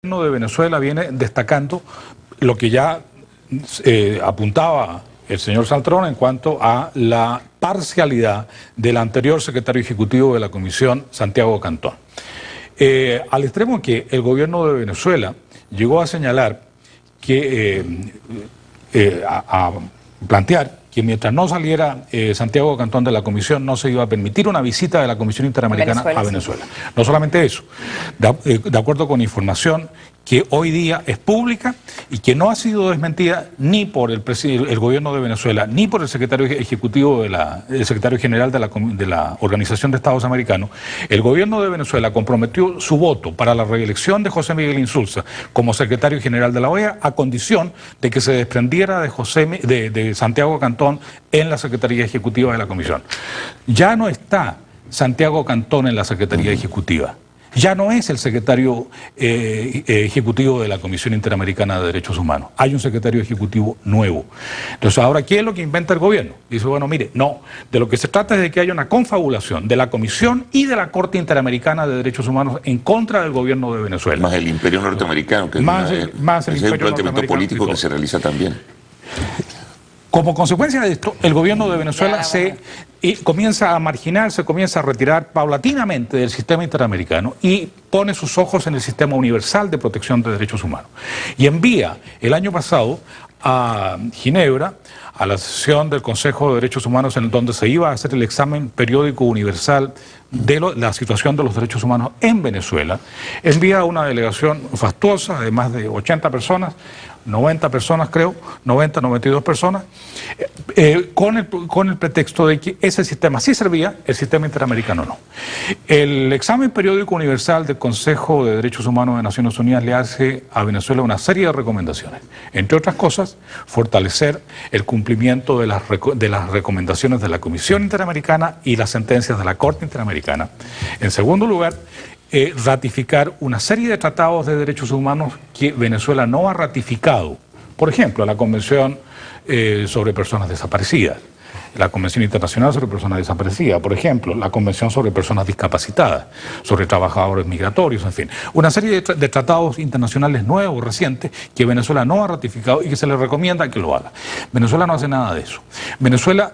El gobierno de Venezuela viene destacando lo que ya apuntaba el señor Saltrón en cuanto a la parcialidad del anterior secretario ejecutivo de la Comisión, Santiago Cantón. Al extremo que el gobierno de Venezuela llegó a señalar que, a plantear que mientras no saliera Santiago Cantón de la Comisión, no se iba a permitir una visita de la Comisión Interamericana a Venezuela. Sí. No solamente eso, de acuerdo con información que hoy día es pública y que no ha sido desmentida ni por el gobierno de Venezuela, ni por el secretario ejecutivo, el secretario general de la Organización de Estados Americanos. El gobierno de Venezuela comprometió su voto para la reelección de José Miguel Insulza como secretario general de la OEA a condición de que se desprendiera de Santiago Cantón en la Secretaría Ejecutiva de la Comisión. Ya no está Santiago Cantón en la Secretaría Ejecutiva. Ya no es el secretario ejecutivo de la Comisión Interamericana de Derechos Humanos. Hay un secretario ejecutivo nuevo. Entonces, ahora, ¿qué es lo que inventa el gobierno? Dice, bueno, mire, no, de lo que se trata es de que haya una confabulación de la Comisión y de la Corte Interamericana de Derechos Humanos en contra del gobierno de Venezuela. Más el imperio norteamericano, que es el planteamiento político que se realiza también. Como consecuencia de esto, el gobierno de Venezuela comienza a marginar, se comienza a retirar paulatinamente del sistema interamericano y pone sus ojos en el sistema universal de protección de derechos humanos. Y envía el año pasado a Ginebra, a la sesión del Consejo de Derechos Humanos, en donde se iba a hacer el examen periódico universal de la situación de los derechos humanos en Venezuela, envía una delegación fastuosa de más de 80 personas, 90 personas creo, 90, 92 personas, con el pretexto de que ese sistema sí servía, el sistema interamericano no. El examen periódico universal del Consejo de Derechos Humanos de Naciones Unidas le hace a Venezuela una serie de recomendaciones. Entre otras cosas, fortalecer el cumplimiento de las recomendaciones de la Comisión Interamericana y las sentencias de la Corte Interamericana. En segundo lugar, ratificar una serie de tratados de derechos humanos que Venezuela no ha ratificado. Por ejemplo, la Convención sobre Personas Desaparecidas, la Convención Internacional sobre Personas Desaparecidas, por ejemplo, la Convención sobre Personas Discapacitadas, sobre Trabajadores Migratorios, en fin. Una serie de tratados internacionales nuevos, recientes, que Venezuela no ha ratificado y que se le recomienda que lo haga. Venezuela no hace nada de eso. Venezuela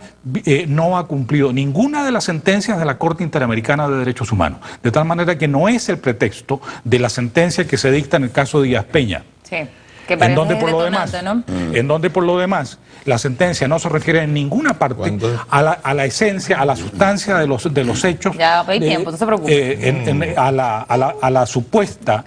no ha cumplido ninguna de las sentencias de la Corte Interamericana de Derechos Humanos, de tal manera que no es el pretexto de la sentencia que se dicta en el caso de Díaz Peña. Sí. En donde por lo demás la sentencia no se refiere en ninguna parte a la esencia, a la sustancia de los hechos, tiempo, no se preocupe. a la supuesta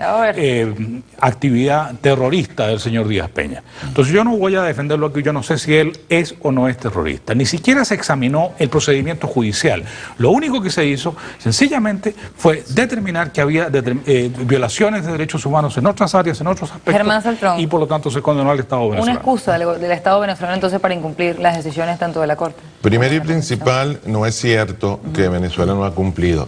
actividad terrorista del señor Díaz Peña. Entonces yo no voy a defender lo que yo no sé si él es o no es terrorista. Ni siquiera se examinó el procedimiento judicial. Lo único que se hizo sencillamente fue determinar que había violaciones de derechos humanos en otras áreas, en otros aspectos. Germán Saltrón. Y por lo tanto se condenó al Estado venezolano. Una excusa del Estado venezolano entonces para incumplir las decisiones tanto de la Corte. Primero y principal, no es cierto que Venezuela no ha cumplido.